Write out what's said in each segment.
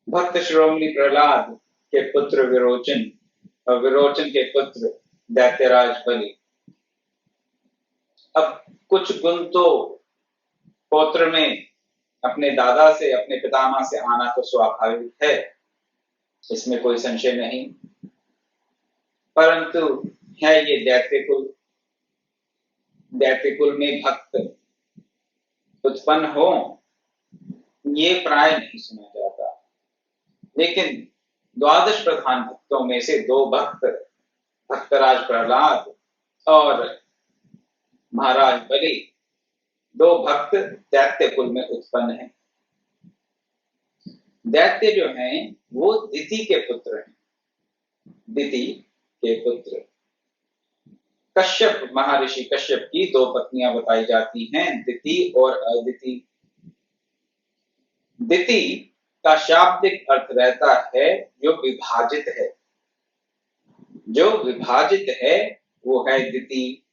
भक्त शिरोमणि प्रहलाद के पुत्र विरोचन और विरोचन के पुत्र दैत्यराज बलि। अब कुछ गुण तो पौत्र में अपने दादा से, अपने पितामह से आना तो स्वाभाविक है, इसमें कोई संशय नहीं, परंतु है ये दैत्य कुल में भक्त उत्पन्न हो, ये प्राय नहीं सुना जाता। लेकिन द्वादश प्रधान भक्तों में से दो भक्त, भक्तराज प्रहलाद और महाराज बलि, दो भक्त दैत्य कुल में उत्पन्न हैं। दैत्य जो हैं वो दिति के पुत्र हैं, दिति के पुत्र। कश्यप, महर्षि कश्यप की दो पत्नियां बताई जाती हैं, दिति और अदिति। दिति का शाब्दिक अर्थ रहता है जो विभाजित है, जो विभाजित है वो है दिति।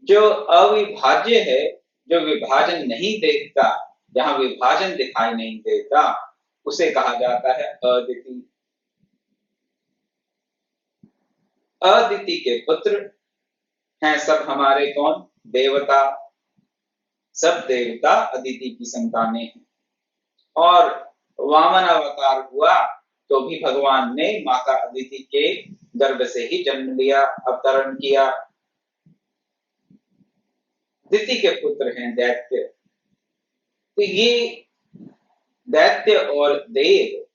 जो अविभाज्य है, जो विभाजन नहीं देखता, जहां विभाजन दिखाई नहीं देता, उसे कहा जाता है अदिति। अदिति के पुत्र हैं सब हमारे कौन? देवता। सब देवता अदिति की संतानें हैं। और वामन अवतार हुआ तो भी भगवान ने माता अदिति के गर्भ से ही जन्म लिया, अवतरण किया। दिति के पुत्र हैं दैत्य। तो ये दैत्य और देव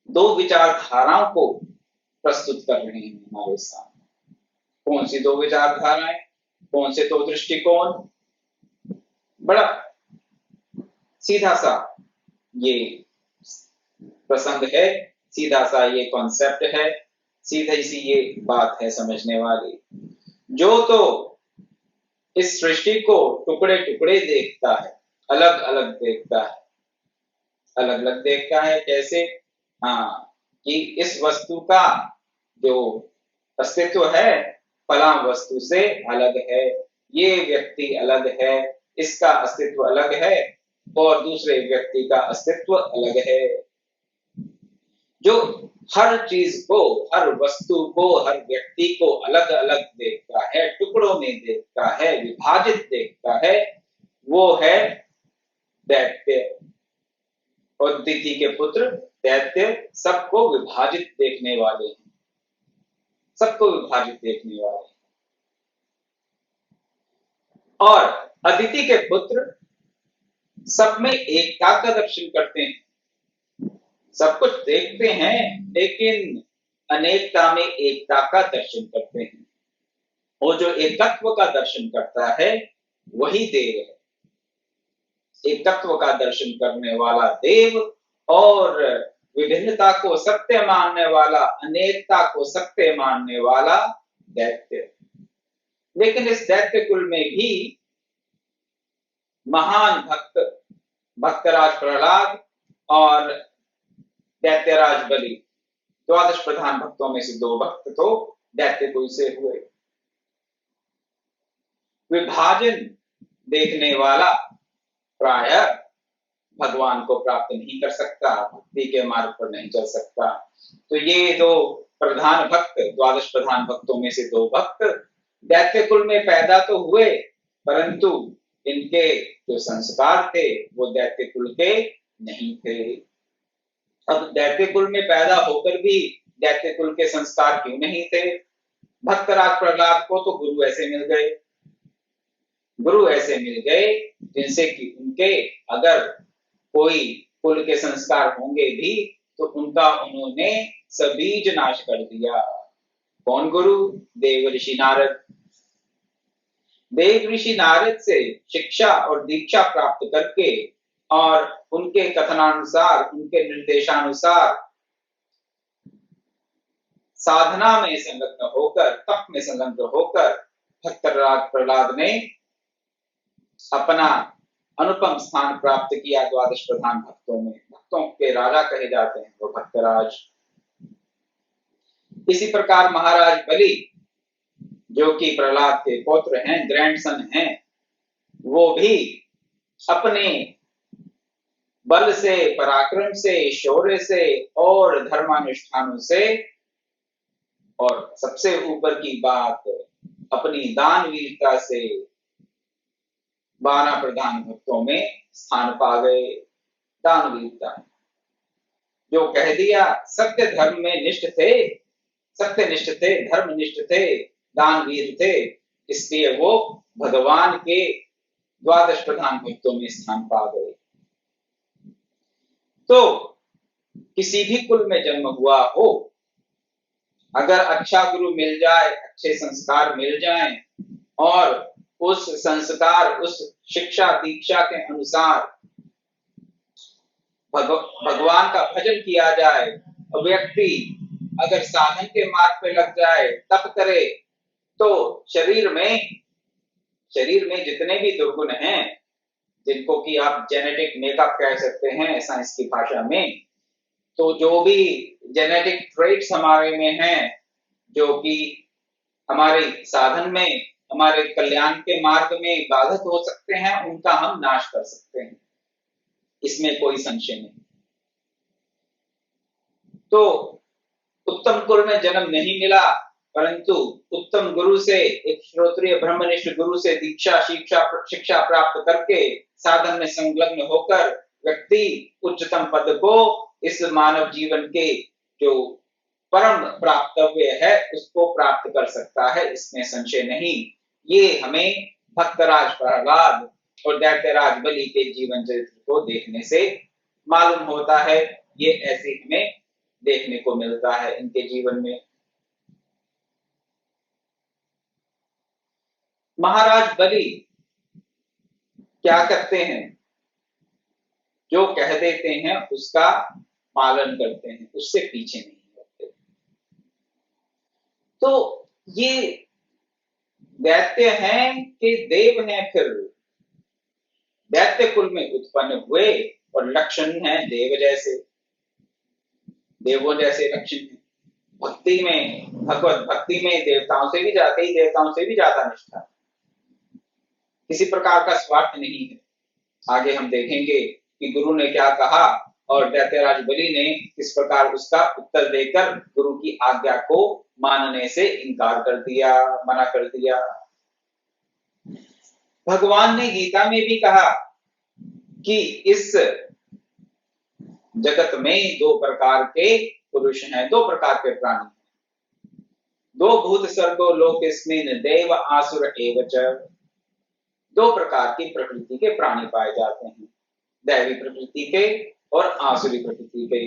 दो विचारधाराओं को प्रस्तुत कर रहे हैं हमारे सामने। कौन सी दो विचारधाराएं, कौन से दो दृष्टिकोण? बड़ा सीधा सा ये प्रसंग है, सीधा सा ये कॉन्सेप्ट है, सीधी सी ये बात है समझने वाली। जो तो इस सृष्टि को टुकड़े टुकड़े देखता है, अलग अलग देखता है, अलग अलग देखता है। कैसे? हाँ, कि इस वस्तु का जो अस्तित्व है फला वस्तु से अलग है, ये व्यक्ति अलग है, इसका अस्तित्व अलग है, और दूसरे व्यक्ति का अस्तित्व अलग है। जो हर चीज को, हर वस्तु को, हर व्यक्ति को अलग अलग देखता है, टुकड़ों में देखता है, विभाजित देखता है, वो है दैत्य। और दिति के पुत्र दैत्य सबको विभाजित देखने वाले हैं, सबको विभाजित देखने वाले हैं। और अदिति के पुत्र सब में एकता का दर्शन करते हैं, सब कुछ देखते हैं लेकिन अनेकता में एकता का दर्शन करते हैं। और जो एकत्व का दर्शन करता है वही देव है। एकत्व का दर्शन करने वाला देव और विभिन्नता को सत्य मानने वाला, अनेकता को सत्य मानने वाला दैत्य। लेकिन इस दैत्य कुल में भी महान भक्त भक्तराज प्रहलाद और दैत्यराज बलि, द्वादश प्रधान भक्तों में से दो भक्त तो दैत्य कुल से हुए। विभाजन देखने वाला प्राय भगवान को प्राप्त नहीं कर सकता, भक्ति के मार्ग पर नहीं चल सकता। तो ये दो प्रधान भक्त, द्वादश प्रधान भक्तों में से दो भक्त दैत्य कुल में पैदा तो हुए, परंतु इनके जो संस्कार थे वो दैत्य कुल के नहीं थे। अब दैत्य कुल में पैदा होकर भी दैत्य कुल के संस्कार क्यों नहीं थे? भक्तराज प्रहलाद को तो गुरु ऐसे मिल गए, गुरु ऐसे मिल गए जिनसे कि उनके अगर कोई कुल के संस्कार होंगे भी तो उनका उन्होंने सबीज नाश कर दिया। कौन गुरु? देव ऋषि नारद। देव ऋषि नारद से शिक्षा और दीक्षा प्राप्त करके और उनके कथनानुसार, उनके निर्देशानुसार साधना में संलग्न होकर, तप में संलग्न होकर भक्तराज प्रहलाद ने अपना अनुपम स्थान प्राप्त किया द्वादश प्रधान भक्तों में। भक्तों के राजा कहे जाते हैं वो भक्तराज। इसी प्रकार महाराज बलि, जो कि प्रहलाद के पौत्र हैं, ग्रैंडसन हैं, वो भी अपने बल से, पराक्रम से, शौर्य से और धर्मानुष्ठानों से, और सबसे ऊपर की बात अपनी दानवीरता से 12 प्रधान भक्तों में स्थान पा गए। दानवीरता, जो कह दिया सत्य धर्म में निष्ठ थे, सत्यनिष्ठ थे, धर्मनिष्ठ थे, दानवीर थे, इसलिए वो भगवान के 12 प्रधान भक्तों में स्थान पा गए। तो किसी भी कुल में जन्म हुआ हो, अगर अच्छा गुरु मिल जाए, अच्छे संस्कार मिल जाएं और उस संस्कार, उस शिक्षा दीक्षा के अनुसार भगवान का भजन किया जाए, व्यक्ति अगर साधन के मार्ग पे लग जाए, तप करे, तो शरीर में जितने भी दुर्गुण हैं, जिनको कि आप जेनेटिक मेकअप कह सकते हैं साइंस की भाषा में, तो जो भी जेनेटिक ट्रेट्स हमारे में हैं, जो कि हमारे साधन में, हमारे कल्याण के मार्ग में बाधक हो सकते हैं, उनका हम नाश कर सकते हैं, इसमें कोई संशय नहीं। तो उत्तम कुल में जन्म नहीं मिला, परंतु उत्तम गुरु से, एक श्रोत्रिय ब्रह्मनिष्ठ गुरु से दीक्षा शिक्षा प्राप्त करके साधन में संलग्न होकर व्यक्ति उच्चतम पद को इस मानव जीवन के जो परम प्राप्तव्य है उसको प्राप्त कर सकता है, इसमें संशय नहीं। ये हमें भक्तराज प्रहलाद और दैत्यराज बलि के जीवन चरित्र को देखने से मालूम होता है। ये ऐसे हमें देखने को मिलता है इनके जीवन में। महाराज बलि क्या करते हैं? जो कह देते हैं उसका पालन करते हैं, उससे पीछे नहीं होते। तो ये दैत्य हैं कि देव हैं? फिर दैत्य कुल में उत्पन्न हुए और लक्षण है देव जैसे, देवों जैसे लक्षण है। भक्ति में, भगवत भक्ति में देवताओं से भी जाते ही, देवताओं से भी ज्यादा निष्ठा, किसी प्रकार का स्वार्थ नहीं है। आगे हम देखेंगे कि गुरु ने क्या कहा और दैत्यराज बलि ने किस प्रकार उसका उत्तर देकर गुरु की आज्ञा को मानने से इनकार कर दिया, मना कर दिया। भगवान ने गीता में भी कहा कि इस जगत में 2 प्रकार के पुरुष हैं, 2 प्रकार के प्राणी हैं। 2 भूत सर्गो लोकेस्मिन् देव आसुर एव च। 2 प्रकार की प्रकृति के प्राणी पाए जाते हैं, दैवी प्रकृति के और आसुरी प्रकृति के।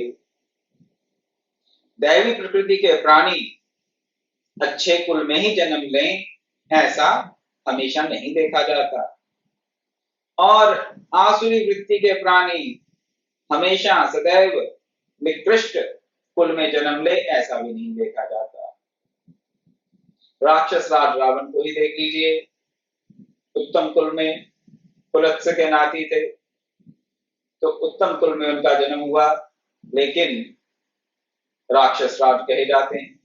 दैवी प्रकृति के प्राणी अच्छे कुल में ही जन्म लें, ऐसा हमेशा नहीं देखा जाता, और आसुरी वृत्ति के प्राणी हमेशा सदैव निकृष्ट कुल में जन्म ले, ऐसा भी नहीं देखा जाता। राक्षस राज रावण को ही देख लीजिए, उत्तम कुल में कुलत्स के नाती थे, तो उत्तम कुल में उनका जन्म हुआ, लेकिन राक्षस राज कहे जाते हैं।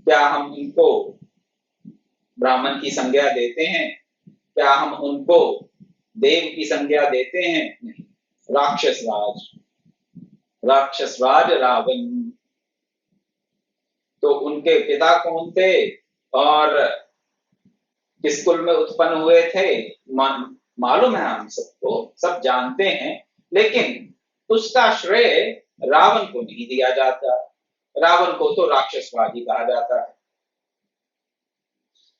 क्या हम उनको ब्राह्मण की संज्ञा देते हैं? क्या हम उनको देव की संज्ञा देते हैं? नहीं। राक्षस राज रावण। तो उनके पिता कौन थे और किस कुल में उत्पन्न हुए थे मालूम है हम सबको, सब जानते हैं, लेकिन उसका श्रेय रावण को नहीं दिया जाता। रावण को तो राक्षसवाद ही कहा जाता है।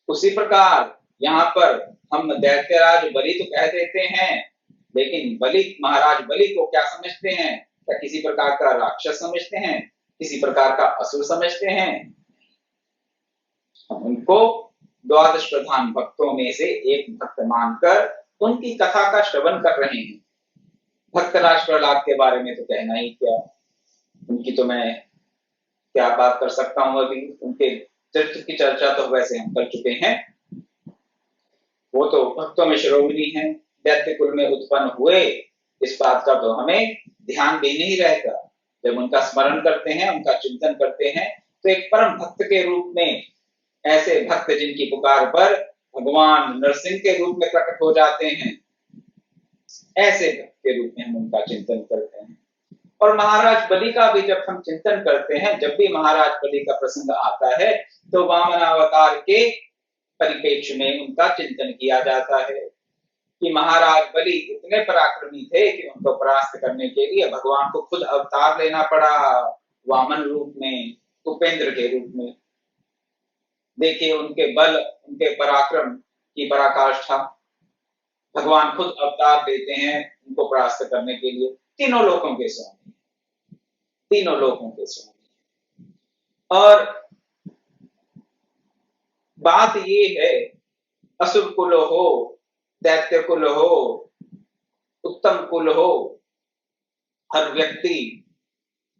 उसी प्रकार यहाँ पर हम दैत्यराज बलि तो कह देते हैं, लेकिन महाराज बलि को क्या समझते हैं? क्या किसी प्रकार का राक्षस समझते हैं? किसी प्रकार का असुर समझते हैं? हम उनको 12 प्रधान भक्तों में से एक भक्त मानकर उनकी कथा का श्रवण कर रहे हैं। भक्तराज प्रहलाद के बारे में तो कहना ही क्या, उनकी तो मैं क्या बात कर सकता हूं। अभी उनके चरित्र की चर्चा तो वैसे हम कर चुके हैं। वो तो भक्तों में शिरोमणि हैं, दैत्य कुल में उत्पन्न हुए, इस बात का तो हमें ध्यान भी नहीं रहता। जब उनका स्मरण करते हैं, उनका चिंतन करते हैं, तो एक परम भक्त के रूप में, ऐसे भक्त जिनकी पुकार पर भगवान नरसिंह के रूप में प्रकट हो जाते हैं, ऐसे भक्त के रूप में हम उनका चिंतन करते हैं। और महाराज बलि का भी जब हम चिंतन करते हैं, जब भी महाराज बलि का प्रसंग आता है तो वामन अवतार के परिप्रेक्ष्य में उनका चिंतन किया जाता है कि महाराज बलि इतने पराक्रमी थे कि उनको परास्त करने के लिए भगवान को खुद अवतार लेना पड़ा, वामन रूप में, उपेंद्र के रूप में। देखिए उनके बल, उनके पराक्रम की पराकाष्ठा। भगवान खुद अवतार लेते हैं उनको परास्त करने के लिए। तीनों लोकों के स्वामी, तीनों लोकों के स्वामी। और बात ये है, असुर कुल हो, दैत्य कुल हो, उत्तम कुल हो, हर व्यक्ति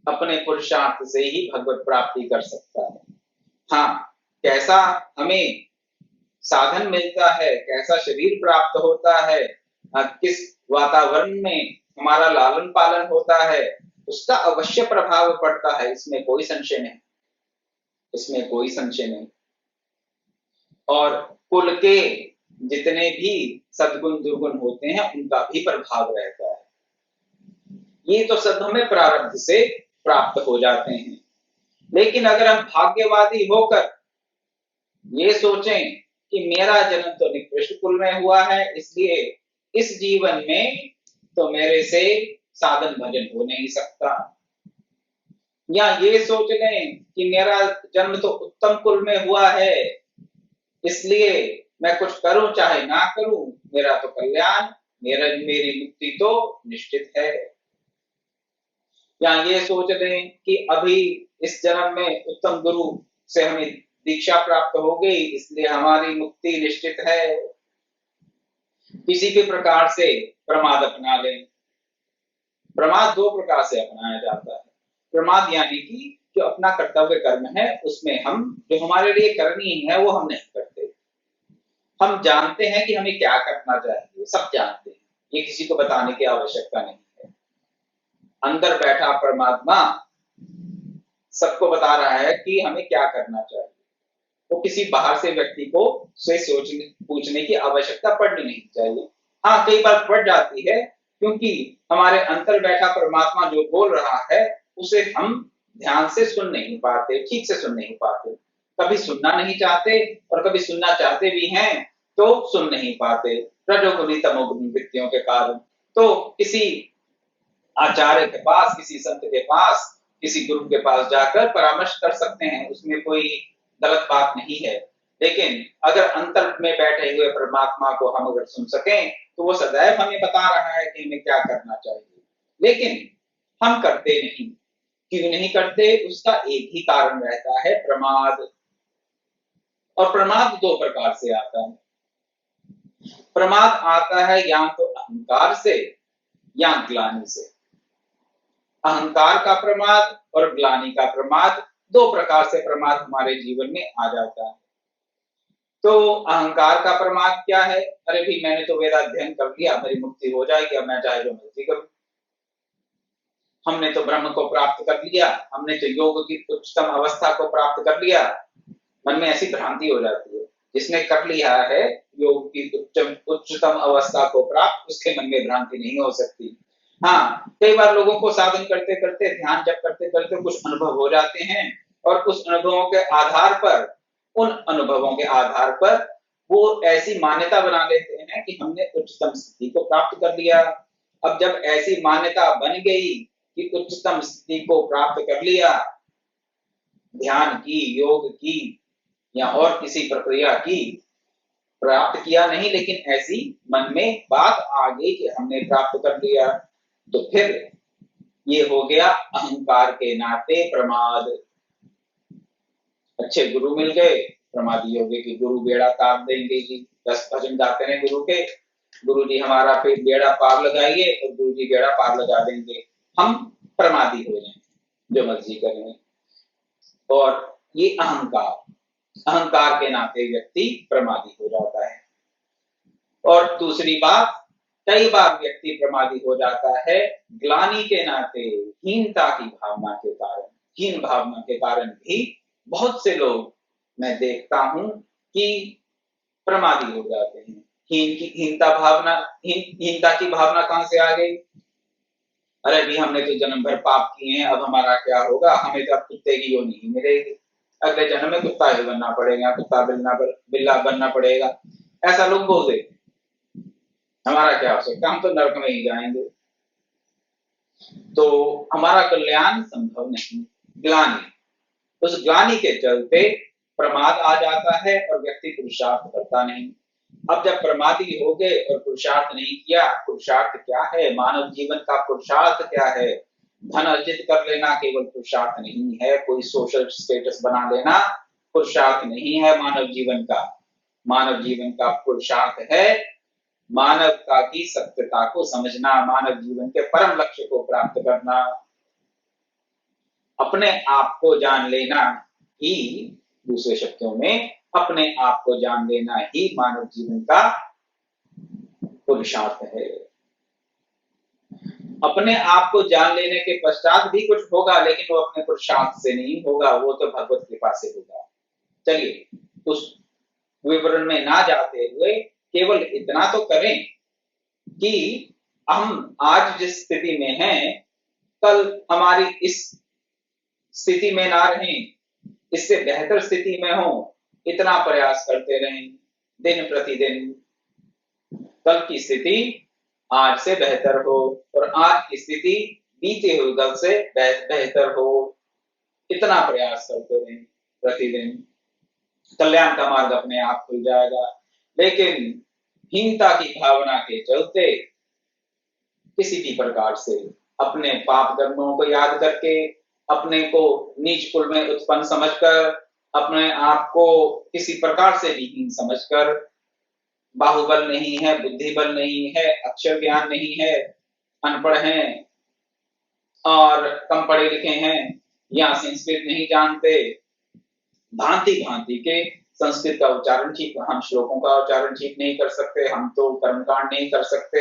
अपने पुरुषार्थ से ही भगवत प्राप्ति कर सकता है। हाँ, कैसा हमें साधन मिलता है, कैसा शरीर प्राप्त होता है, किस वातावरण में हमारा लालन पालन होता है, उसका अवश्य प्रभाव पड़ता है, इसमें कोई संशय नहीं, इसमें कोई संशय नहीं। और कुल के जितने भी सद्गुण दुर्गुण होते हैं उनका भी प्रभाव रहता है। ये तो सब हमें प्रारब्ध से प्राप्त हो जाते हैं। लेकिन अगर हम भाग्यवादी होकर ये सोचें कि मेरा जन्म तो निकृष्ट कुल में हुआ है, इसलिए इस जीवन में तो मेरे से साधन भजन हो नहीं सकता, या ये सोच लें कि मेरा जन्म तो उत्तम कुल में हुआ है, इसलिए मैं कुछ करूं चाहे ना करूं, मेरा तो कल्याण, मेरी मुक्ति तो निश्चित है। या ये सोच लें कि अभी इस जन्म में उत्तम गुरु से हमें दीक्षा प्राप्त हो गई, इसलिए हमारी मुक्ति निश्चित है। किसी भी प्रकार से प्रमाद अपना लें। प्रमाद दो प्रकार से अपनाया जाता है। प्रमाद यानी कि जो अपना कर्तव्य कर्म है उसमें हम, जो हमारे लिए करनी है वो हम नहीं करते। हम जानते हैं कि हमें क्या करना चाहिए, सब जानते हैं, ये किसी को बताने की आवश्यकता नहीं है। अंदर बैठा परमात्मा सबको बता रहा है कि हमें क्या करना चाहिए। तो किसी बाहर से व्यक्ति को से सोचने पूछने की आवश्यकता पड़नी नहीं चाहिए। हाँ, कई बार पड़ जाती है, क्योंकि हमारे अंदर बैठा परमात्मा जो बोल रहा है उसे हम ध्यान से सुन नहीं पाते, ठीक से सुन नहीं पाते। कभी सुनना नहीं चाहते और कभी सुनना चाहते भी हैं तो सुन नहीं पाते, रजोगुणी तमोगुणी वृत्तियों के कारण। तो किसी आचार्य के पास, किसी संत के पास, किसी गुरु के पास जाकर परामर्श कर सकते हैं, उसमें कोई गलत बात नहीं है। लेकिन अगर अंतर में बैठे हुए परमात्मा को हम अगर सुन सकें तो वो सदैव हमें बता रहा है कि हमें क्या करना चाहिए। लेकिन हम करते नहीं। क्यों नहीं करते? उसका एक ही कारण रहता है, प्रमाद। और प्रमाद दो प्रकार से आता है। प्रमाद आता है या तो अहंकार से या ग्लानि से। अहंकार का प्रमाद और ग्लानि का प्रमाद, दो प्रकार से प्रमाद हमारे जीवन में आ जाता है। तो अहंकार का प्रमाद क्या है? अरे भी मैंने तो वेदाध्ययन कर लिया, मेरी मुक्ति हो जाएगी, अब मैं चाहे जो मर्जी करूं। हमने तो ब्रह्म को प्राप्त कर लिया, हमने तो योग की उच्चतम अवस्था को प्राप्त कर लिया। मन में ऐसी भ्रांति हो जाती है। जिसने कर लिया है योग की उच्चतम अवस्था को प्राप्त, उसके मन में भ्रांति नहीं हो सकती। हाँ, कई बार लोगों को साधन करते करते, ध्यान जब करते करते कुछ अनुभव हो जाते हैं और उस अनुभवों के आधार पर, उन अनुभवों के आधार पर वो ऐसी मान्यता बना लेते हैं कि हमने उच्चतम स्थिति को प्राप्त कर लिया। अब जब ऐसी मान्यता बन गई कि उच्चतम स्थिति को प्राप्त कर लिया, ध्यान की, योग की या और किसी प्रक्रिया की प्राप्त किया नहीं, लेकिन ऐसी मन में बात आ गई कि हमने प्राप्त कर लिया, तो फिर ये हो गया अहंकार के नाते प्रमाद। अच्छे गुरु मिल गए, प्रमादी हो गए कि गुरु बेड़ा तार देंगे जी, 10 भजन गाते हैं गुरु के, गुरु जी हमारा फिर बेड़ा पार लगाइए, और गुरु जी बेड़ा पार लगा देंगे, हम प्रमादी हो जाएं, जो मर्जी करें। और ये अहंकार, अहंकार के नाते व्यक्ति प्रमादी हो जाता है। और दूसरी बात, कई बार व्यक्ति प्रमादी हो जाता है ग्लानि के नाते, हीनता की भावना के कारण। हीन भावना के कारण भी बहुत से लोग मैं देखता हूं कि प्रमादी हो जाते हैं। हीनता की भावना कहां से आ गई? अरे भी हमने तो जन्म भर पाप किए हैं, अब हमारा क्या होगा, हमें तो अब कुत्ते की योनि ही मिलेगी, अगले जन्म में कुत्ता ही बनना पड़ेगा, कुत्ता बिल्ला बनना पड़ेगा, ऐसा लोग बोल देते। हमारा क्या हो सकता, हम तो नरक में ही जाएंगे। तो हमारा कल्याण संभव नहीं। ग्लानि, उस ग्लानि के चलते प्रमाद आ जाता है और व्यक्ति पुरुषार्थ करता नहीं। अब जब प्रमादी हो गए और पुरुषार्थ नहीं किया, पुरुषार्थ क्या है, मानव जीवन का पुरुषार्थ क्या है? धन अर्जित कर लेना केवल पुरुषार्थ नहीं है, कोई सोशल स्टेटस बना लेना पुरुषार्थ नहीं है मानव जीवन का। मानव जीवन का पुरुषार्थ है मानवता की सत्यता को समझना, मानव जीवन के परम लक्ष्य को प्राप्त करना, अपने आप को जान लेना ही, दूसरे शब्दों में अपने आप को जान लेना ही मानव जीवन का पुरुषार्थ है। अपने आप को जान लेने के पश्चात भी कुछ होगा, लेकिन वो अपने पुरुषार्थ से नहीं होगा, वो तो भगवत कृपा से होगा। चलिए उस विवरण में ना जाते हुए केवल इतना तो करें कि हम आज जिस स्थिति में हैं, कल हमारी इस स्थिति में ना रहें, इससे बेहतर स्थिति में हो, इतना प्रयास करते रहें दिन प्रतिदिन। कल की स्थिति आज से बेहतर हो और आज की स्थिति बीते हुए कल से बेहतर हो, इतना प्रयास करते रहें प्रतिदिन। कल्याण का मार्ग अपने आप खुल जाएगा। लेकिन हीनता की भावना के चलते किसी भी प्रकार से अपने पाप कर्मों को याद करके, अपने को नीच कुल में उत्पन्न समझकर, अपने आप को किसी प्रकार से भी हीन समझकर, बाहुबल नहीं है, बुद्धि बल नहीं है, अक्षर ज्ञान नहीं है, अनपढ़ हैं और कम पढ़े लिखे हैं या संस्कृत नहीं जानते, भांति भांति के संस्कृत का उच्चारण ठीक, हम श्लोकों का उच्चारण ठीक नहीं कर सकते, हम तो कर्मकांड नहीं कर सकते,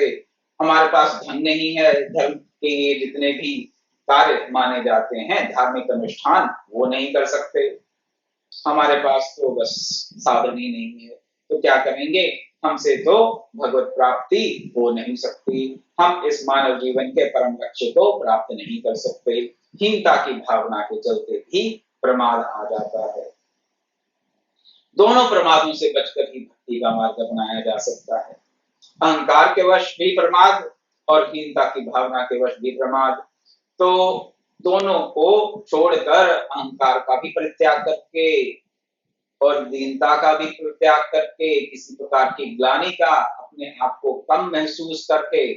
हमारे पास धन नहीं है, धर्म के जितने भी कार्य माने जाते हैं, धार्मिक अनुष्ठान, वो नहीं कर सकते, हमारे पास तो बस साधन ही नहीं है, तो क्या करेंगे? हमसे तो भगवत प्राप्ति हो नहीं सकती, हम इस मानव जीवन के परम लक्ष्य को प्राप्त नहीं कर सकते। हीनता की भावना के चलते भी प्रमाद आ जाता है। दोनों प्रमादों से बचकर ही भक्ति का मार्ग अपनाया जा सकता है। अहंकार के वश भी प्रमाद और हीनता की भावना के वश भी प्रमाद, तो दोनों को छोड़कर अहंकार का भी परित्याग करके और दीनता का भी परित्याग करके, किसी प्रकार की ग्लानि का, अपने आप को कम महसूस करके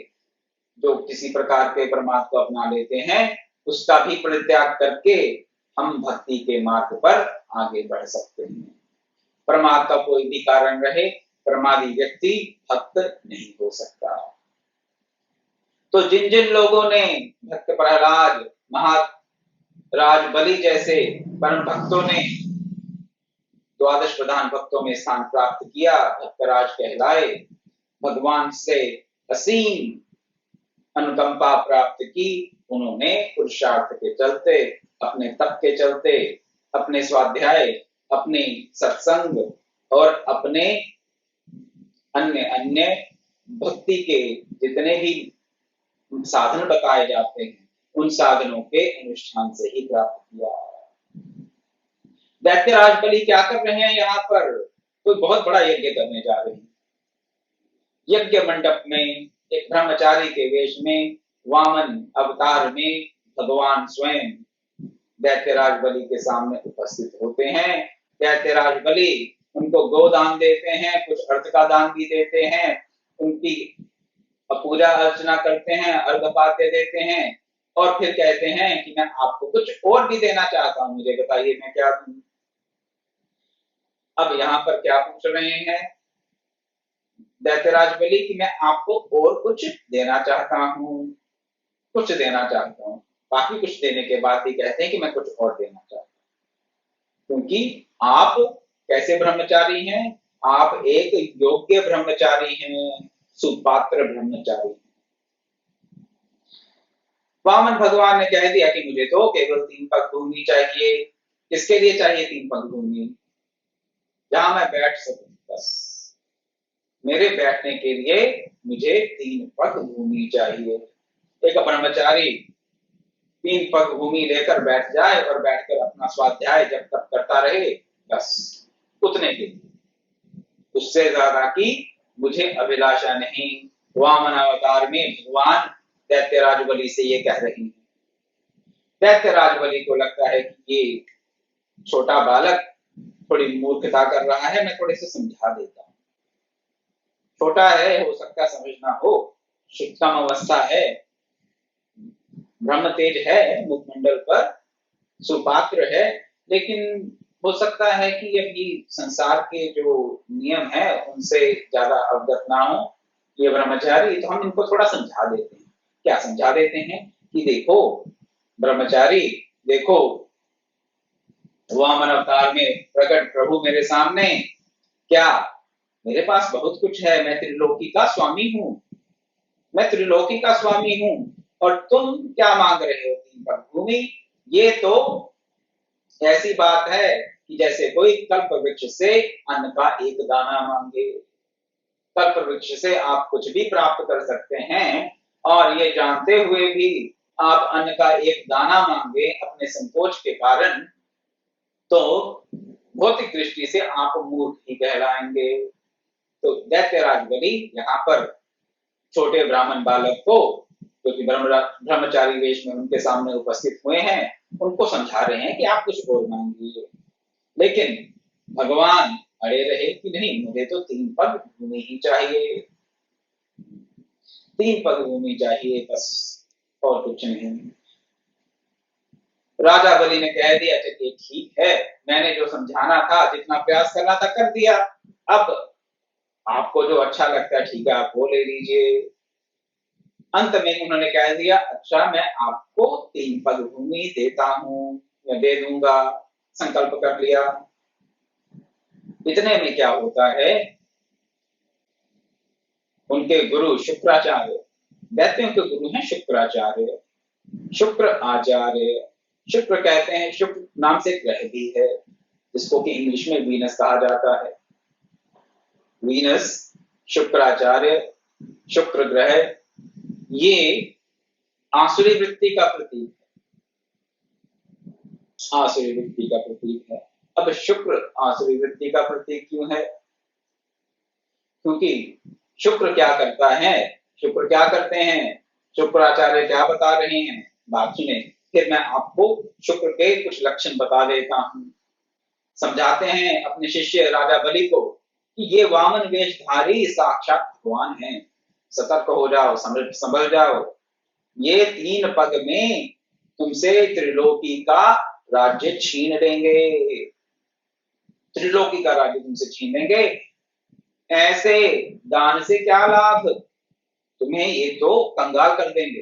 जो किसी प्रकार के प्रमाद को अपना लेते हैं, उसका भी परित्याग करके हम भक्ति के मार्ग पर आगे बढ़ सकते हैं। प्रमाद का कोई भी कारण रहे, प्रमादी व्यक्ति भक्त नहीं हो सकता। तो जिन जिन लोगों ने भक्त प्रहलाद, महाराज बलि जैसे परम भक्तों ने द्वादश प्रधान भक्तों में स्थान प्राप्त किया, भक्तराज कहलाए, भगवान से असीम अनुकंपा प्राप्त की, उन्होंने पुरुषार्थ के चलते, अपने तप के चलते, अपने स्वाध्याय, अपने सत्संग और अपने अन्य अन्य भक्ति के जितने भी साधन बताए जाते हैं, उन साधनों के अनुष्ठान से ही प्राप्त किया। दैत्यराज बलि क्या कर रहे हैं यहाँ पर? कोई बहुत बड़ा यज्ञ करने जा रहे हैं। यज्ञ मंडप में एक ब्रह्मचारी के वेश में, वामन अवतार में भगवान स्वयं दैत्यराज बलि के सामने उपस्थित होते हैं। दैत्यराज बलि उनको गोदान देते हैं, कुछ अर्थ का दान भी देते हैं, उनकी पूजा अर्चना करते हैं, अर्घ्यपाद्य देते हैं और फिर कहते हैं कि मैं आपको कुछ और भी देना चाहता हूं, मुझे बताइए मैं क्या दूं। अब यहाँ पर क्या पूछ रहे हैं दैत्यराज बलि कि मैं आपको और कुछ देना चाहता हूं, कुछ देना चाहता हूं, बाकी कुछ देने के बाद भी कहते हैं कि मैं कुछ और देना चाहता हूं, क्योंकि आप कैसे ब्रह्मचारी हैं? आप एक योग्य ब्रह्मचारी हैं, सुपात्र ब्रह्मचारी हैं। वामन भगवान ने कह दिया कि मुझे तो केवल 3 पग भूमि चाहिए। किसके लिए चाहिए 3 पग भूमि? जहां मैं बैठ सकूं, बस मेरे बैठने के लिए मुझे 3 पग भूमि चाहिए। एक ब्रह्मचारी 3 पग भूमि लेकर बैठ जाए और बैठकर अपना स्वाध्याय जब तक करता रहे, बस उतने के लिए, उससे ज्यादा की मुझे अभिलाषा नहीं। वामन अवतार में भगवान दैत्यराज बलि से ये कह रही है। दैत्यराज बलि को लगता है कि ये छोटा बालक थोड़ी मूर्खता कर रहा है, मैं थोड़े से समझा देता हूँ। छोटा है, हो सकता समझना हो, शुद्धतम अवस्था है, ब्रह्म तेज है मुखमंडल पर, सुपात्र है, लेकिन हो सकता है कि अभी संसार के जो नियम है उनसे ज्यादा अवगत ना हो ये ब्रह्मचारी, तो हम इनको थोड़ा समझा देते हैं। क्या समझा देते हैं कि देखो ब्रह्मचारी, देखो वामन अवतार में प्रकट प्रभु मेरे सामने, क्या मेरे पास बहुत कुछ है, मैं त्रिलोकी का स्वामी हूँ, मैं त्रिलोकी का स्वामी हूँ, और तुम क्या मांग रहे हो 3 पग भूमि? ये तो ऐसी बात है कि जैसे कोई कल्प वृक्ष से अन्न का एक दाना मांगे। कल्प वृक्ष से आप कुछ भी प्राप्त कर सकते हैं, और ये जानते हुए भी आप अन्न का एक दाना मांगे अपने संकोच के कारण, तो भौतिक दृष्टि से आप मूर्ख ही कहलाएंगे। तो दैत्यराज बलि यहाँ पर छोटे ब्राह्मण बालक को, क्योंकि ब्रह्मचारी वेश में उनके सामने उपस्थित हुए हैं, उनको समझा रहे हैं कि आप कुछ और मांगिए। लेकिन भगवान अड़े रहे कि नहीं, मुझे तो 3 पग भूमि ही चाहिए, 3 पग भूमि चाहिए, बस और कुछ नहीं। राजा बलि ने कह दिया, चलिए ठीक है, मैंने जो समझाना था, जितना प्रयास करना था कर दिया, अब आपको जो अच्छा लगता है ठीक है, आप वो ले लीजिए। अंत में उन्होंने कह दिया, अच्छा मैं आपको 3 पग भूमि देता हूं या दे दूंगा, संकल्प कर लिया। इतने में क्या होता है, उनके गुरु शुक्राचार्य, दैत्यों के गुरु हैं शुक्राचार्य, शुक्र आचार्य, शुक्र कहते हैं, शुक्र नाम से ग्रह भी है जिसको कि इंग्लिश में वीनस कहा जाता है। वीनस, शुक्राचार्य, शुक्र ग्रह, ये आसुरी वृत्ति का प्रतीक है, आसुरी वृत्ति का प्रतीक है। अब शुक्र आसुरी वृत्ति का प्रतीक क्यों है? क्योंकि शुक्र क्या करता है, शुक्र क्या करते हैं, शुक्राचार्य क्या बता रहे हैं, बात सुने, फिर मैं आपको शुक्र के कुछ लक्षण बता देता हूं। समझाते हैं अपने शिष्य राजा बलि को कि ये वामन वेशधारी साक्षात भगवान हैं, सतर्क हो जाओ, संभल जाओ, ये 3 पग में तुमसे त्रिलोकी का राज्य छीन लेंगे, त्रिलोकी का राज्य तुमसे छीन लेंगे। ऐसे दान से क्या लाभ, तुम्हें ये तो कंगाल कर देंगे,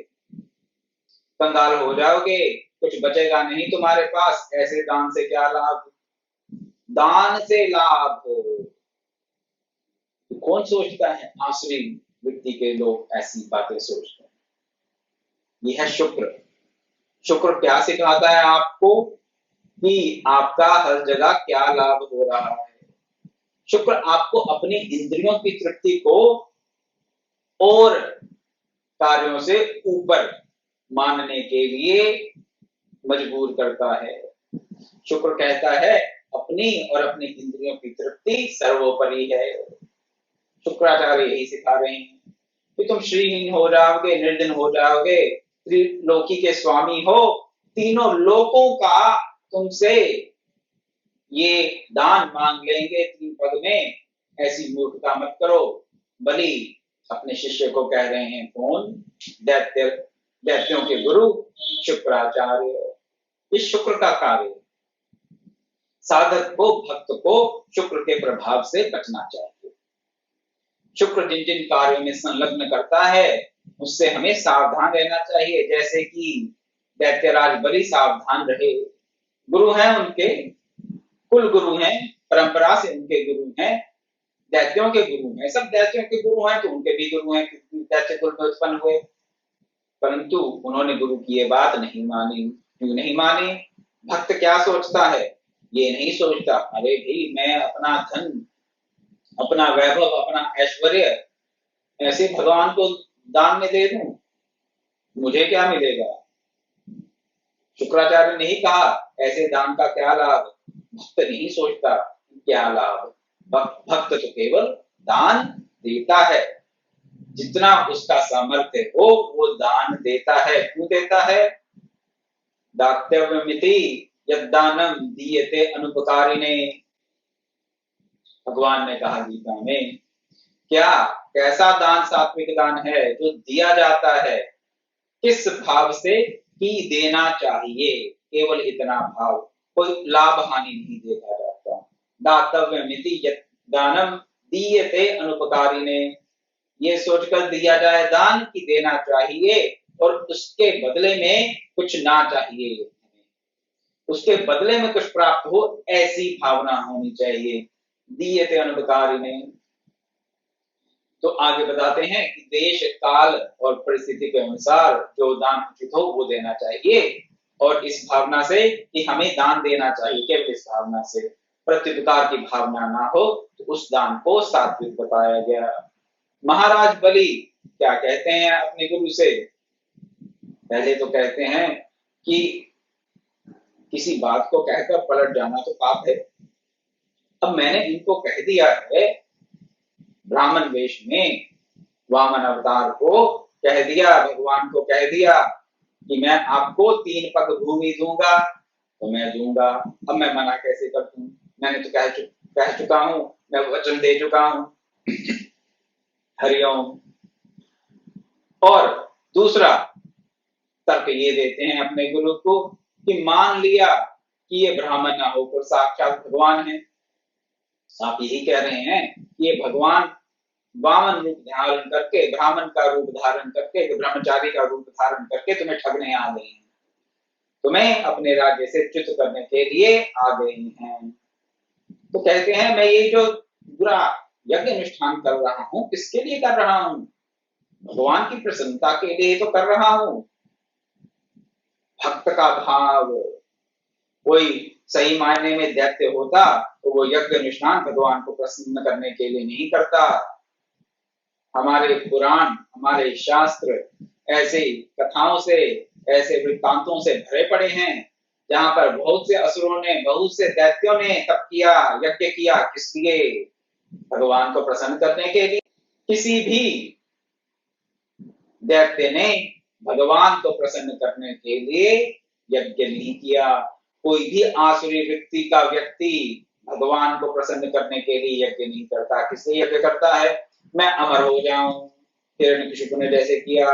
कंगाल हो जाओगे, कुछ बचेगा नहीं तुम्हारे पास, ऐसे दान से क्या लाभ, दान से लाभ तो कौन सोचता है? आसुरी वृत्ति के लोग ऐसी बातें सोचते हैं। यह है शुक्र। शुक्र क्या सिखाता है आपको कि आपका हर जगह क्या लाभ हो रहा है। शुक्र आपको अपनी इंद्रियों की तृप्ति को और कार्यों से ऊपर मानने के लिए मजबूर करता है। शुक्र कहता है अपनी और अपनी इंद्रियों की तृप्ति सर्वोपरि है। शुक्राचार्य यही सिखा रहे हैं कि तुम श्रीहीन हो जाओगे, निर्धन हो जाओगे, त्रिलोकी के स्वामी हो, तीनों लोकों का तुमसे ये दान मांग लेंगे 3 पग में, ऐसी मूर्खता मत करो। बलि अपने शिष्य को कह रहे हैं, कौन? दैत्यों के गुरु शुक्राचार्य। इस शुक्र का कार्य, साधक को, भक्त को शुक्र के प्रभाव से बचना चाहिए। शुक्र जिन जिन कार्यों में संलग्न करता है उससे हमें सावधान रहना चाहिए, जैसे कि दैत्यराज बलि सावधान रहे। गुरु हैं उनके, कुल गुरु हैं, परंपरा से उनके गुरु हैं, दैत्यों के गुरु हैं, सब दैत्यों के गुरु हैं तो उनके भी गुरु हैं, दैत्य कुल में उत्पन्न हुए, परंतु उन्होंने गुरु की ये बात नहीं मानी। क्यों नहीं मानी? भक्त क्या सोचता है, ये नहीं सोचता, अरे भाई मैं अपना धन अपना वैभव, अपना ऐश्वर्य ऐसे भगवान को दान में दे दूं, मुझे क्या मिलेगा? शुक्राचार्य ने ही कहा, ऐसे दान का क्या लाभ? भक्त नहीं सोचता क्या लाभ। भक्त तो केवल दान देता है, जितना उसका सामर्थ्य हो वो दान देता है। क्यों देता है? दातव्यमिति यद्दानम दीयते अनुपकारिणे। भगवान ने कहा गीता में, क्या कैसा दान सात्विक दान है जो दिया जाता है, किस भाव से कि देना चाहिए, केवल इतना भाव, कोई लाभ हानि नहीं देखा जाता। दातव्यमिति दानम दीयते अनुपकारिणे, ये सोचकर दिया जाए दान कि देना चाहिए और उसके बदले में कुछ ना चाहिए, उसके बदले में कुछ प्राप्त हो, ऐसी भावना होनी चाहिए। दीयते अनुपकारिणे। तो आगे बताते हैं कि देश काल और परिस्थिति के अनुसार जो दान उचित हो वो देना चाहिए, और इस भावना से कि हमें दान देना चाहिए, केवल इस भावना से, प्रत्युपकार की भावना ना हो, तो उस दान को सात्विक बताया गया। महाराज बलि क्या कहते हैं अपने गुरु से? पहले तो कहते हैं कि किसी बात को कहकर पलट जाना तो पाप है। अब मैंने इनको कह दिया है ब्राह्मण वेश में, वामन अवतार को कह दिया, भगवान को कह दिया कि मैं आपको 3 पग भूमि दूंगा, तो मैं दूंगा। अब मैं मना कैसे कर दूं? मैंने तो कह चुका हूं, मैं वचन दे चुका हूं। हरिओम। और दूसरा तर्क ये देते हैं अपने गुरु को कि मान लिया कि ये ब्राह्मण ना होकर साक्षात भगवान है, आप यही कह रहे हैं कि ये भगवान वामन रूप धारण करके, ब्राह्मण का रूप धारण करके, ब्रह्मचारी का रूप धारण करके तुम्हें ठगने आ गए हैं, तुम्हें अपने राज्य से च्युत करने के लिए आ गए हैं। तो कहते हैं मैं ये जो बुरा यज्ञ अनुष्ठान कर रहा हूं, किसके लिए कर रहा हूं? भगवान की प्रसन्नता के लिए तो कर रहा हूं। भक्त का भाव, कोई सही मायने में दैत्य होता तो वो यज्ञ अनुष्ठान भगवान को प्रसन्न करने के लिए नहीं करता। हमारे पुराण, हमारे शास्त्र ऐसे कथाओं से, ऐसे वृत्तांतों से भरे पड़े हैं जहां पर बहुत से असुरों ने, बहुत से दैत्यों ने तप किया, यज्ञ किया, किस लिए? भगवान को प्रसन्न करने के लिए। किसी भी दैत्य ने भगवान को प्रसन्न करने के लिए यज्ञ नहीं किया। कोई भी आसुरी व्यक्ति भगवान को प्रसन्न करने के लिए यज्ञ नहीं करता। किसलिए यज्ञ करता है? मैं अमर हो जाऊं, हिरण्यकशिपु ने जैसे किया,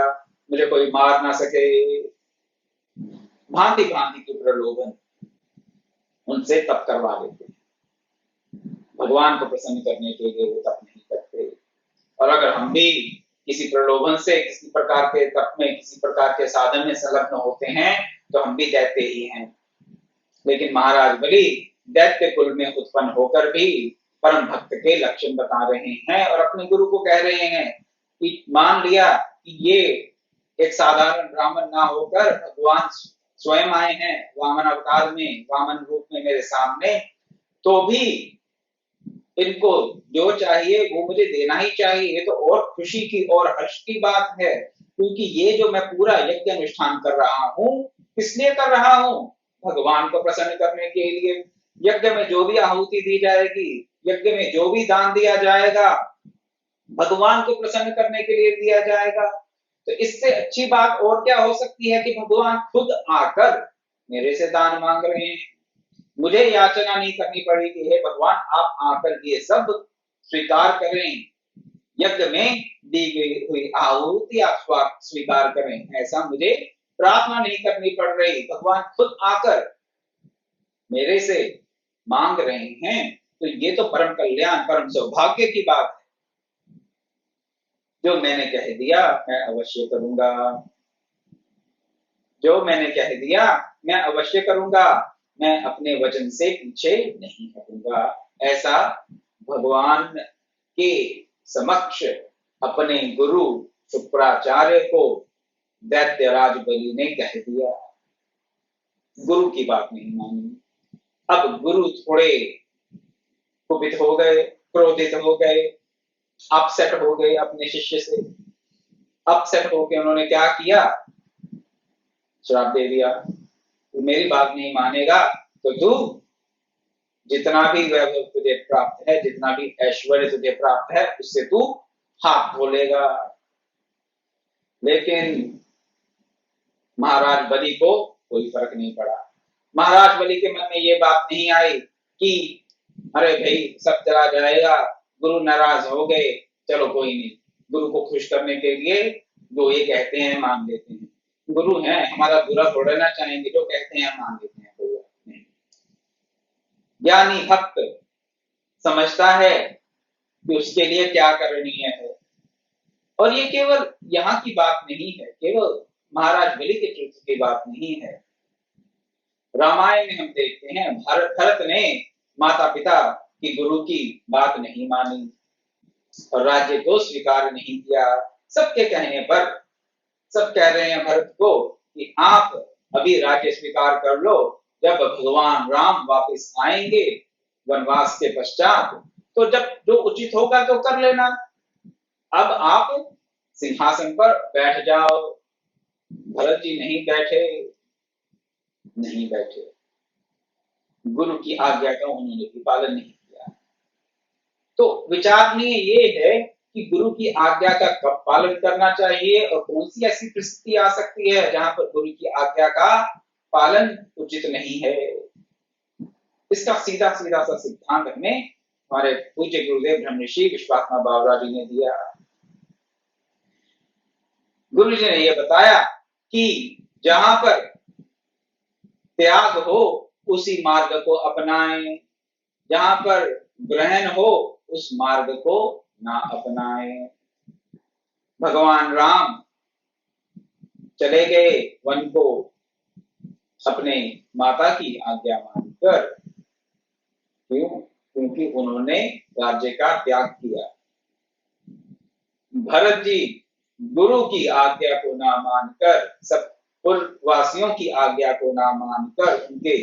मुझे कोई मार ना सके, भांति भांति के प्रलोभन उनसे तप करवा लेते। भगवान को प्रसन्न करने के लिए वो तप नहीं करते। और अगर हम भी किसी प्रलोभन से, किसी प्रकार के तप में, किसी प्रकार के साधन में संलग्न होते हैं तो हम भी दैत्य ही हैं। लेकिन महाराज बलि दैत्य कुल में उत्पन्न होकर भी परम भक्त के लक्षण बता रहे हैं और अपने गुरु को कह रहे हैं कि मान लिया कि ये एक साधारण ब्राह्मण ना होकर भगवान स्वयं आए हैं वामन अवतार में, वामन रूप में मेरे सामने, तो भी इनको जो चाहिए वो मुझे देना ही चाहिए। ये तो और खुशी की और हर्ष की बात है, क्योंकि ये जो मैं पूरा यज्ञ अनुष्ठान कर रहा हूं, किस लिए कर रहा हूं? भगवान को प्रसन्न करने के लिए। यज्ञ में जो भी आहुति दी जाएगी, यज्ञ में जो भी दान दिया जाएगा, भगवान को प्रसन्न करने के लिए दिया जाएगा। तो इससे अच्छी बात और क्या हो सकती है कि भगवान खुद आकर मेरे से दान मांग रहे हैं, मुझे याचना नहीं करनी पड़ेगी। हे भगवान, आप आकर ये सब स्वीकार करें, यज्ञ में दी गई हुई आहुति आप स्वीकार करें, ऐसा मुझे प्रार्थना नहीं करनी पड़ रही। भगवान खुद आकर मेरे से मांग रहे हैं, तो ये तो परम कल्याण, परम सौभाग्य की बात है। जो मैंने कह दिया मैं अवश्य करूंगा, जो मैंने कह दिया मैं अवश्य करूंगा, मैं अपने वचन से पीछे नहीं हटूंगा। ऐसा भगवान के समक्ष अपने गुरु शुक्राचार्य को दैत्यराज बलि ने कह दिया। गुरु की बात नहीं मानी। अब गुरु थोड़े कुपित हो गए, क्रोधित हो गए, अपसेट हो गए अपने शिष्य से। अपसेट होके उन्होंने क्या किया, श्राप दे दिया, तू मेरी बात नहीं मानेगा तो तू जितना भी वैभव तुझे प्राप्त है, जितना भी ऐश्वर्य तुझे प्राप्त है, उससे तू हाथ धो लेगा। लेकिन महाराज बलि को कोई फर्क नहीं पड़ा। महाराज बलि के मन में ये बात नहीं आई कि अरे भाई सब चला जाएगा, गुरु नाराज हो गए, चलो कोई नहीं, गुरु को खुश करने के लिए जो ये कहते हैं मान लेते हैं, गुरु हैं हमारा बुरा थोड़ा ना चाहेंगे, जो कहते हैं मान लेते हैं, कोई बात नहीं। ज्ञानी भक्त समझता है कि उसके लिए क्या करणीय है। और ये केवल यहाँ की बात नहीं है, केवल महाराज बलि के चरित्र की बात नहीं है। रामायण में हम देखते हैं भरत ने माता पिता की गुरु की बात नहीं मानी और राज्य को स्वीकार नहीं किया। सबके कहने पर सब कह रहे हैं भरत को कि आप अभी राज्य स्वीकार कर लो, जब भगवान राम वापस आएंगे वनवास के पश्चात तो जब जो उचित होगा तो कर लेना, अब आप सिंहासन पर बैठ जाओ। भरत जी नहीं बैठे, नहीं बैठे, गुरु की आज्ञा का उन्होंने भी पालन नहीं किया। तो विचारणीय ये है कि गुरु की आज्ञा का कब पालन करना चाहिए और कौन सी ऐसी परिस्थिति आ सकती है जहां पर गुरु की आज्ञा का पालन उचित नहीं है। इसका सीधा सीधा सा सिद्धांत हमें हमारे पूज्य गुरुदेव ब्रह्मऋषि विश्वात्मा बावरा जी ने दिया। गुरु जी ने यह बताया कि जहां पर त्याग हो उसी मार्ग को अपनाएं, जहां पर ग्रहण हो उस मार्ग को ना अपनाएं। भगवान राम चले गए वन को अपने माता की आज्ञा मानकर, क्यों? क्योंकि उन्होंने राज्य का त्याग किया। भरत जी गुरु की आज्ञा को ना मानकर, सब पूर्ववासियों की आज्ञा को ना मानकर, उनके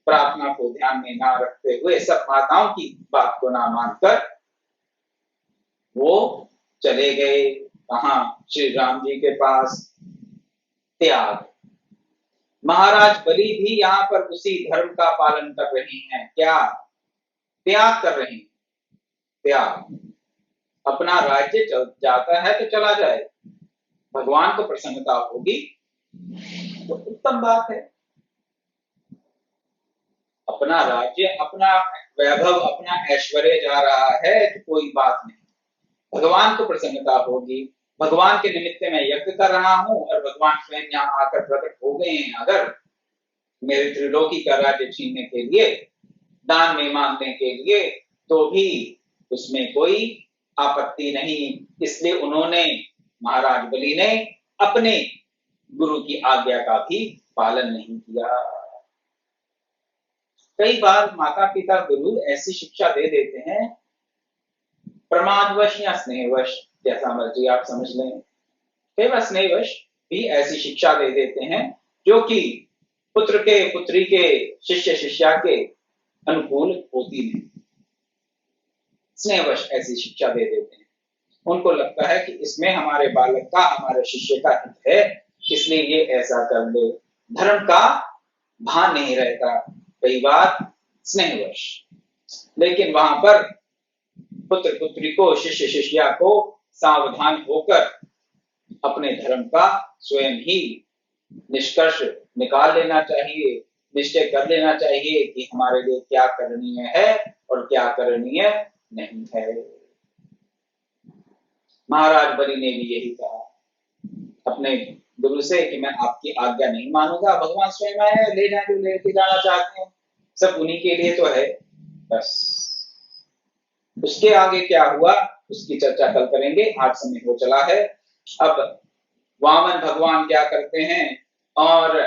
प्रार्थना को ध्यान में ना रखते हुए, सब माताओं की बात को ना मानकर वो चले गए कहां? श्री राम जी के पास। त्याग। महाराज बलि भी यहाँ पर उसी धर्म का पालन कर रहे हैं। क्या? त्याग कर रहे हैं। त्याग। अपना राज्य चल जाता है तो चला जाए, भगवान को प्रसन्नता होगी तो उत्तम बात है। अपना राज्य, अपना वैभव, अपना ऐश्वर्य जा रहा है तो कोई बात नहीं, भगवान को प्रसन्नता होगी। भगवान के निमित्त मैं यज्ञ कर रहा हूं और भगवान स्वयं यहाँ आकर प्रकट हो गए हैं अगर मेरे त्रिलोकी का राज्य छीनने के लिए, दान में मांगने के लिए, तो भी उसमें कोई आपत्ति नहीं। इसलिए उन्होंने, महाराज बलि ने अपने गुरु की आज्ञा का भी पालन नहीं किया। कई बार माता पिता गुरु ऐसी शिक्षा दे देते हैं, प्रमादवश या स्नेहवश, जैसा मर्जी आप समझ लें, कई बार स्नेहवश भी ऐसी शिक्षा दे देते हैं जो कि पुत्र के, पुत्री के, शिष्य शिष्या के अनुकूल होती नहीं। स्नेहवश ऐसी शिक्षा दे देते हैं। उनको लगता है कि इसमें हमारे बालक का, हमारे शिष्य का हित है, इसलिए ये ऐसा कर ले। धर्म का भान नहीं रहता, कई बार स्नेहवश। लेकिन वहां पर पुत्र पुत्री को, शिष्य शिष्या को सावधान होकर अपने धर्म का स्वयं ही निष्कर्ष निकाल लेना चाहिए, निश्चय कर लेना चाहिए कि हमारे लिए क्या करणीय है और क्या करणीय नहीं है। महाराज बलि ने भी यही कहा अपने गुरु से कि मैं आपकी आज्ञा नहीं मानूंगा, भगवान स्वयं आए, ले जाए जो लेके जाना चाहते हैं, सब उन्हीं के लिए तो है, बस। उसके आगे क्या हुआ उसकी चर्चा कल करेंगे, आज समय हो चला है। अब वामन भगवान क्या करते हैं और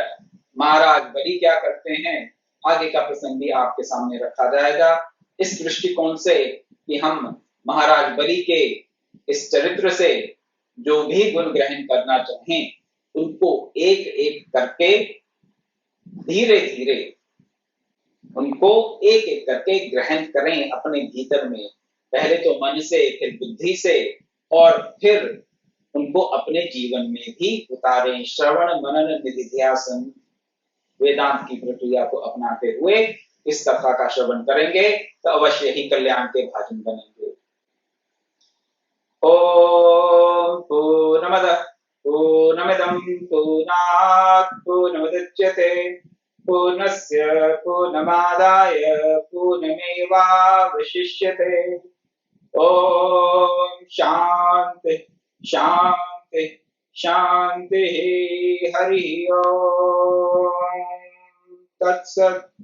महाराज बलि क्या करते हैं, आगे का प्रसंग भी आपके सामने रखा जाएगा, इस दृष्टिकोण से कि हम महाराज बलि के इस चरित्र से जो भी गुण ग्रहण करना चाहें उनको एक एक करके, धीरे धीरे उनको एक एक करके ग्रहण करें अपने भीतर में, पहले तो मन से, फिर बुद्धि से, और फिर उनको अपने जीवन में भी उतारें। श्रवण मनन निधिध्यासन वेदांत की प्रक्रिया को अपनाते हुए इस कथा का श्रवण करेंगे तो अवश्य ही कल्याण के भाजन बनेंगे। ओम पूर्णमदः पूर्णमिदं पूर्णात् पूर्णमुदच्यते पूर्णस्य पूर्णमादाय पूर्णमेवावशिष्यते। ओम शांति शांति शांति। हरि ओम तत्सत्।